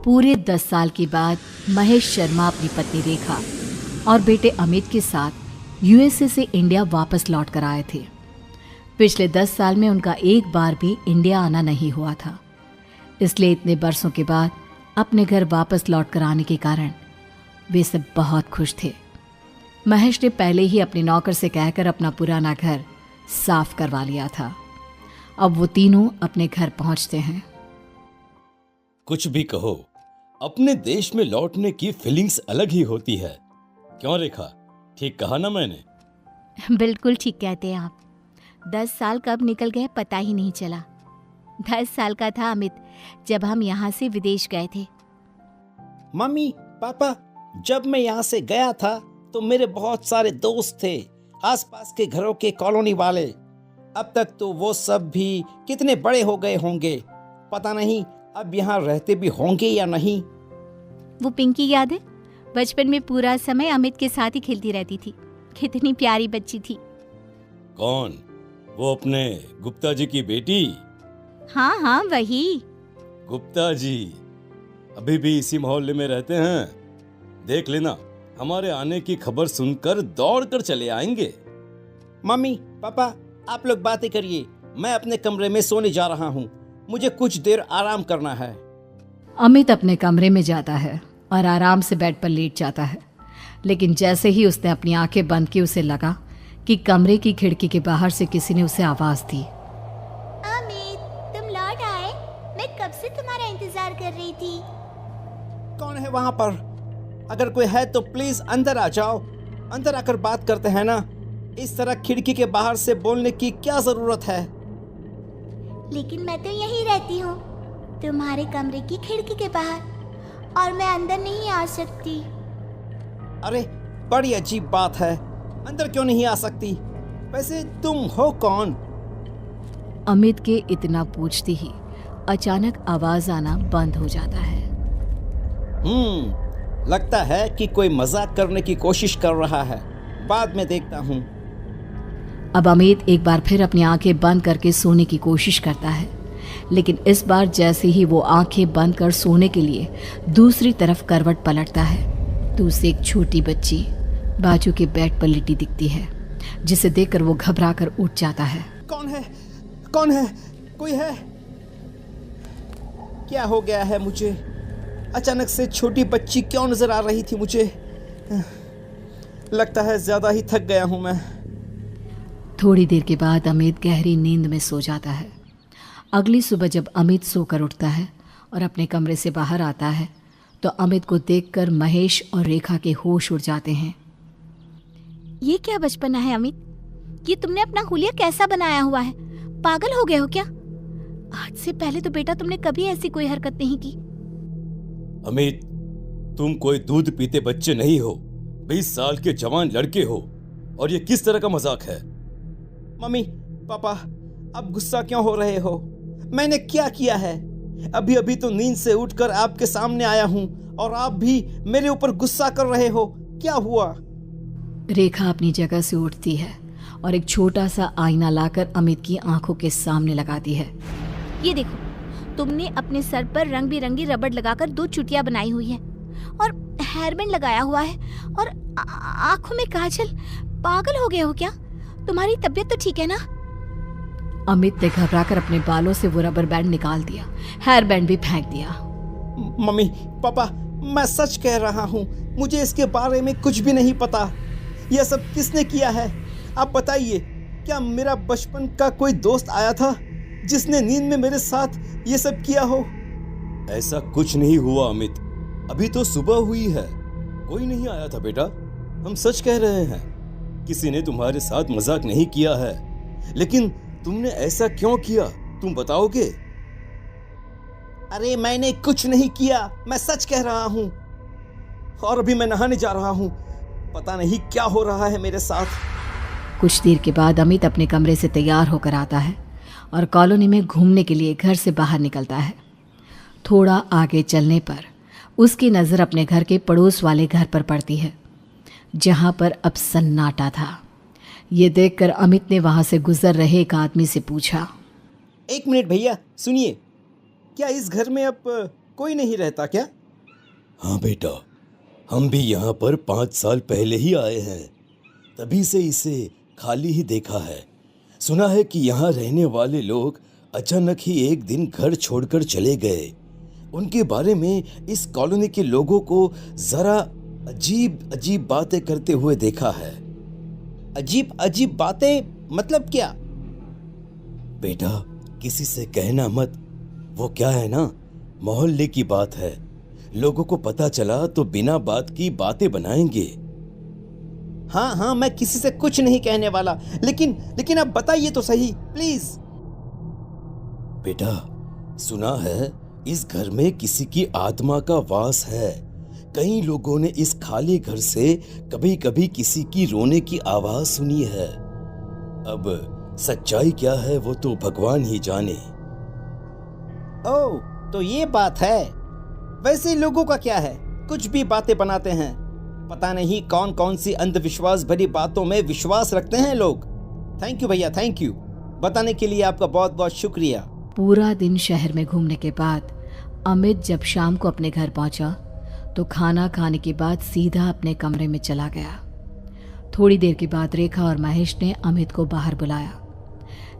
पूरे 10 साल के बाद महेश शर्मा अपनी पत्नी रेखा और बेटे अमित के साथ यूएसए से इंडिया वापस लौट कर आए थे। पिछले 10 साल में उनका एक बार भी इंडिया आना नहीं हुआ था, इसलिए इतने बरसों के बाद अपने घर वापस लौट कर आने के कारण वे सब बहुत खुश थे। महेश ने पहले ही अपने नौकर से कहकर अपना पुराना घर साफ करवा लिया था। अब वो तीनों अपने घर पहुंचते हैं। कुछ भी कहो, अपने देश में लौटने की फीलिंग्स अलग ही होती है। क्यों रेखा, ठीक कहा ना मैंने? बिल्कुल ठीक कहते हैं आप। 10 साल कब निकल गए पता ही नहीं चला। 10 साल का था अमित जब हम यहाँ से विदेश गए थे। मम्मी पापा, जब मैं यहाँ से गया था तो मेरे बहुत सारे दोस्त थे, आसपास के घरों के कॉलोनी वाले। अब तक तो वो सब भी कितने बड़े हो गए होंगे, पता नहीं अब यहाँ रहते भी होंगे या नहीं। वो पिंकी याद है? बचपन में पूरा समय अमित के साथ ही खेलती रहती थी। कितनी प्यारी बच्ची थी। कौन? वो अपने गुप्ता जी की बेटी? हाँ हाँ वही। गुप्ता जी अभी भी इसी मोहल्ले में रहते हैं? देख लेना, हमारे आने की खबर सुनकर दौड़ कर चले आएंगे। मम्मी पापा, आप लोग बातें करिए, मैं अपने कमरे में सोने जा रहा हूँ। मुझे कुछ देर आराम करना है। अमित अपने कमरे में जाता है और आराम से बेड पर लेट जाता है, लेकिन जैसे ही उसने अपनी आंखें बंद की उसे लगा कि कमरे की खिड़की के बाहर से किसी ने उसे आवाज दी। अमित, तुम लौट आए? मैं कब से तुम्हारा इंतजार कर रही थी। कौन है वहाँ पर? अगर कोई है तो प्लीज अंदर आ जाओ। अंदर आकर बात करते हैं ना। इस तरह खिड़की के बाहर से बोलने की क्या जरूरत है? लेकिन मैं तो यहीं रहती हूँ, तुम्हारे कमरे की खिड़की के बाहर, और मैं अंदर नहीं आ सकती। अरे बड़ी अजीब बात है, अंदर क्यों नहीं आ सकती? वैसे तुम हो कौन? अमित के इतना पूछते ही अचानक आवाज आना बंद हो जाता है। लगता है कि कोई मजाक करने की कोशिश कर रहा है। बाद में देखता हूँ। अब अमित एक बार फिर अपनी आंखें बंद करके सोने की कोशिश करता है, लेकिन इस बार जैसे ही वो आंखें बंद कर सोने के लिए दूसरी तरफ करवट पलटता है तो उसे एक छोटी बच्ची बाजू के बेड पर लेटी दिखती है, जिसे देखकर वो घबरा कर उठ जाता है। कौन है? कौन है? कोई है? क्या हो गया है मुझे? अचानक से छोटी बच्ची क्यों नजर आ रही थी मुझे? लगता है ज्यादा ही थक गया हूं मैं। थोड़ी देर के बाद अमित गहरी नींद में सो जाता है। अगली सुबह जब अमित सोकर उठता है और अपने कमरे से बाहर आता है तो अमित को देखकर महेश और रेखा के होश उड़ जाते हैं। ये क्या बचपना है अमित? ये तुमने अपना हुलिया कैसा बनाया हुआ है? पागल हो गए हो क्या? आज से पहले तो बेटा तुमने कभी ऐसी कोई हरकत नहीं की। अमित, तुम कोई दूध पीते बच्चे नहीं हो, 20 साल के जवान लड़के हो, और ये किस तरह का मजाक है? मम्मी पापा, अब गुस्सा क्यों हो रहे हो? मैंने क्या किया है? अभी अभी तो नींद से उठकर आपके सामने आया हूं और आप भी मेरे ऊपर गुस्सा कर रहे हो। क्या हुआ? रेखा अपनी जगह से उठती है और एक छोटा सा आईना लाकर अमित की आंखों के सामने लगाती है। ये देखो, तुमने अपने सर पर रंग बिरंगी रबड़ लगाकर 2 चुटिया बनाई हुई है और हेयरबैंड लगाया हुआ है और आंखों में काजल। पागल हो गए हो क्या? तुम्हारी तबीयत तो ठीक है ना? अमित ने घबराकर अपने बालों से वो रबर बैंड निकाल दिया, हेयर बैंड भी फेंक दिया। मम्मी पापा, मैं सच कह रहा हूँ, मुझे इसके बारे में कुछ भी नहीं पता। यह सब किसने किया है आप बताइए। क्या मेरा बचपन का कोई दोस्त आया था जिसने नींद में मेरे साथ ये सब किया हो? ऐसा कुछ नहीं हुआ अमित, अभी तो सुबह हुई है। कोई नहीं आया था बेटा, हम सच कह रहे हैं। किसी ने तुम्हारे साथ मजाक नहीं किया है, लेकिन तुमने ऐसा क्यों किया, तुम बताओगे? अरे मैंने कुछ नहीं किया, मैं सच कह रहा हूँ। और अभी मैं नहाने जा रहा हूँ, पता नहीं क्या हो रहा है मेरे साथ। कुछ देर के बाद अमित अपने कमरे से तैयार होकर आता है और कॉलोनी में घूमने के लिए घर से बाहर निकलता है। थोड़ा आगे चलने पर उसकी नज़र अपने घर के पड़ोस वाले घर पर पड़ती है, जहाँ पर अब सन्नाटा था। ये देखकर अमित ने वहाँ से गुजर रहे एक आदमी से पूछा, 1 मिनट भैया, सुनिए, क्या इस घर में अब कोई नहीं रहता क्या? हाँ बेटा, हम भी यहाँ पर 5 साल पहले ही आए हैं, तभी से इसे खाली ही देखा है। सुना है कि यहाँ रहने वाले लोग अचानक ही एक दिन घर छोड़कर चले गए। उनके बारे में इस कॉलोनी के लोगों को जरा अजीब अजीब बातें करते हुए देखा है। अजीब अजीब बातें मतलब क्या? बेटा, किसी से कहना मत, वो क्या है ना, मोहल्ले की बात है। लोगों को पता चला तो बिना बात की बातें बनाएंगे। हाँ हाँ, मैं किसी से कुछ नहीं कहने वाला, लेकिन अब बताइए तो सही प्लीज। बेटा, सुना है इस घर में किसी की आत्मा का वास है। कई लोगों ने इस खाली घर से कभी कभी किसी की रोने की आवाज सुनी है। अब सच्चाई क्या है वो तो भगवान ही जाने। ओह, तो ये बात है। वैसे लोगों का क्या है, कुछ भी बातें बनाते हैं। पता नहीं कौन कौन सी अंधविश्वास भरी बातों में विश्वास रखते हैं लोग। थैंक यू भैया, थैंक यू। बताने के लिए आपका बहुत बहुत शुक्रिया। पूरा दिन शहर में घूमने के बाद अमित जब शाम को अपने घर पहुंचा तो खाना खाने के बाद सीधा अपने कमरे में चला गया। थोड़ी देर के बाद रेखा और महेश ने अमित को बाहर बुलाया,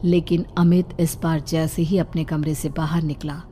लेकिन अमित इस बार जैसे ही अपने कमरे से बाहर निकला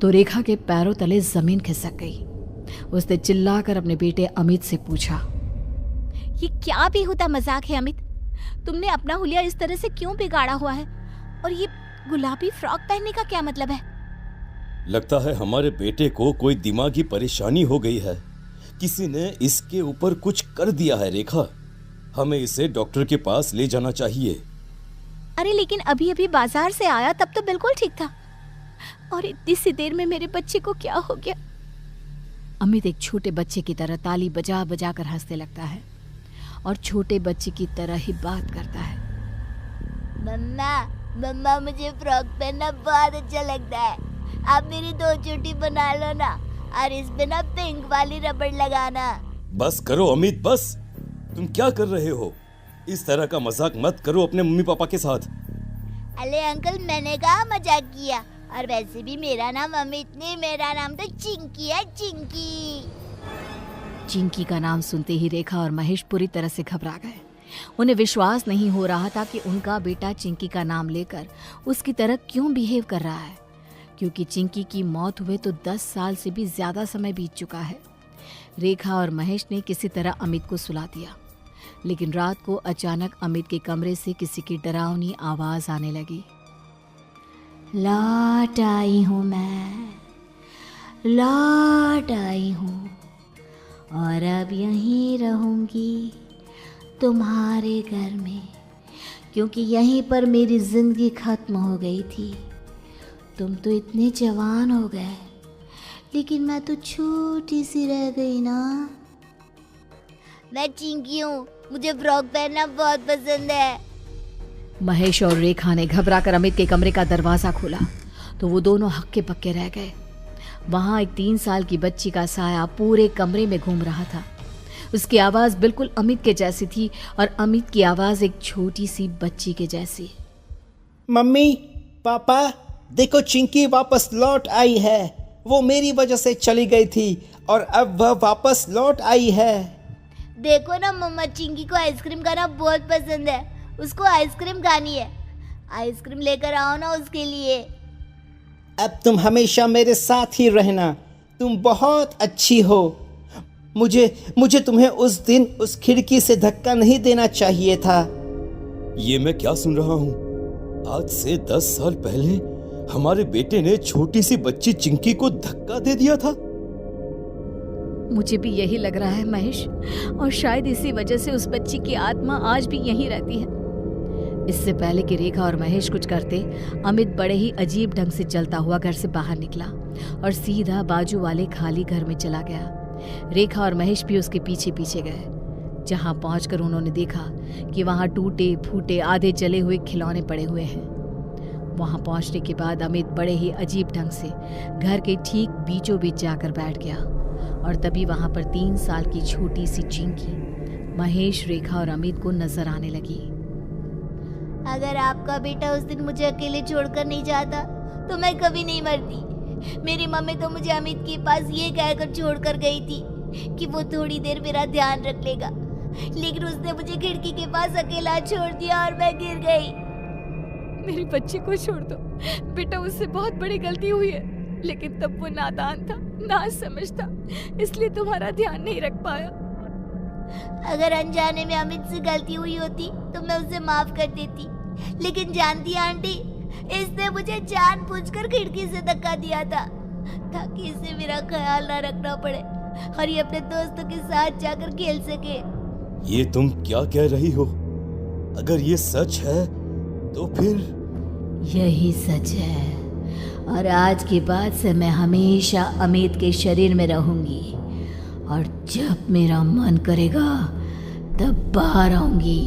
तो रेखा के पैरों तले जमीन खिसक गई। उसने चिल्लाकर अपने बेटे अमित से पूछा, ये क्या बेहुदा मजाक है अमित? तुमने अपना हुलिया इस तरह से क्यों बिगाड़ा हुआ है? और ये गुलाबी फ्रॉक पहनने का क्या मतलब है? लगता है हमारे बेटे को कोई दिमागी परेशानी हो गई है। किसी ने इसके ऊपर कुछ कर दिया है रेखा। हमें इसे डॉक्टर के पास ले जाना चाहिए। अरे लेकिन अभी अभी बाजार से आया, तब तो बिल्कुल ठीक था, और इतनी सी देर में मेरे बच्चे को क्या हो गया? अमित एक छोटे बच्चे की तरह ताली बजा बजा कर हंसने लगता है और छोटे बच्चे की तरह ही बात करता है। मम्मा मुझे फ्रॉक पहनना बहुत अच्छा लगता है। आप मेरी 2 चोटी बना लो ना, और इस पे ना पिंक वाली रबड़ लगाना। बस करो अमित, बस। तुम क्या कर रहे हो? इस तरह का मजाक मत करो अपने मम्मी पापा के साथ। अरे अंकल, मैंने कहा मजाक किया, और वैसे भी मेरा नाम अमित नहीं, मेरा नाम तो चिंकी है, चिंकी। चिंकी का नाम सुनते ही रेखा और महेश पूरी तरह से घबरा गए। उन्हें विश्वास नहीं हो रहा था कि उनका बेटा चिंकी का नाम लेकर उसकी तरह क्यों बिहेव कर रहा है, क्योंकि चिंकी की मौत हुए तो 10 साल से भी ज्यादा समय बीत चुका है। रेखा और महेश ने किसी तरह अमित को सुला दिया, लेकिन रात को अचानक अमित के कमरे से किसी की डरावनी आवाज आने लगी। लौट आई हूँ मैं, लौट आई हूँ, और अब यहीं रहूँगी तुम्हारे घर में, क्योंकि यहीं पर मेरी जिंदगी खत्म हो गई थी। तुम तो इतने जवान हो गए, लेकिन मैं तो छोटी सी रह गई ना। मैं चिंकी हूँ, मुझे फ्रॉक पहनना बहुत पसंद है। महेश और रेखा ने घबराकर अमित के कमरे का दरवाजा खोला तो वो दोनों हक्के बक्के रह गए। वहां एक 3 साल की बच्ची का साया पूरे कमरे में घूम रहा था। उसकी आवाज बिल्कुल अमित के जैसी थी और अमित की आवाज एक छोटी सी बच्ची के जैसी। मम्मी पापा, देखो चिंकी वापस लौट आई है। वो मेरी वजह से चली गई थी और अब वह वापस लौट आई है। देखो ना मम्मा, चिंकी को आइसक्रीम खाना बहुत पसंद है, उसको आइसक्रीम खानी है। आइसक्रीम लेकर आओ ना उसके लिए। अब तुम हमेशा मेरे साथ ही रहना, तुम बहुत अच्छी हो। मुझे तुम्हें उस दिन उस खिड़की से धक्का नहीं देना चाहिए था। ये मैं क्या सुन रहा हूँ? आज से 10 साल पहले हमारे बेटे ने छोटी सी बच्ची चिंकी को धक्का दे दिया था। मुझे भी यही लग रहा है महेश, और शायद इसी वजह से उस बच्ची की आत्मा आज भी यहीं रहती है। इससे पहले कि रेखा और महेश कुछ करते, अमित बड़े ही अजीब ढंग से चलता हुआ घर से बाहर निकला और सीधा बाजू वाले खाली घर में चला गया। रेखा और महेश भी उसके पीछे पीछे गए। जहां पहुंचकर उन्होंने देखा कि वहां टूटे फूटे आधे जले हुए खिलौने पड़े हुए हैं। वहां पहुंचने के बाद अमित बड़े ही अजीब ढंग से घर के ठीक बीचों बीच जाकर बैठ गया, और तभी वहां पर 3 साल की छोटी सी चिंकी महेश, रेखा और अमित को नजर आने लगी। अगर आपका बेटा उस दिन मुझे अकेले छोड़कर नहीं जाता तो मैं कभी नहीं मरती, मेरी मम्मी तो मुझे अमित के पास ये कहकर छोड़कर गई थी कि वो थोड़ी देर मेरा ध्यान रख लेगा, लेकिन उसने मुझे खिड़की के पास अकेला छोड़ दिया और मैं गिर गई। मेरे बच्चे को छोड़ दो बेटा, उससे बहुत बड़ी गलती हुई है, लेकिन तब वो नादान था, ना समझता, इसलिए तुम्हारा ध्यान नहीं रख पाया। अगर अनजाने में अमित से गलती हुई होती तो मैं उसे माफ कर देती, लेकिन जानती आंटी, इसने मुझे जानबूझकर खिड़की से धक्का दिया था ताकि इसे मेरा ख्याल ना रखना पड़े और ये अपने दोस्तों के साथ जाकर खेल सके। ये तुम क्या कह रही हो? अगर ये सच है तो फिर यही सच है, और आज के बाद से मैं हमेशा अमित के शरीर में रहूंगी और जब मेरा मन करेगा तब बाहर आऊंगी।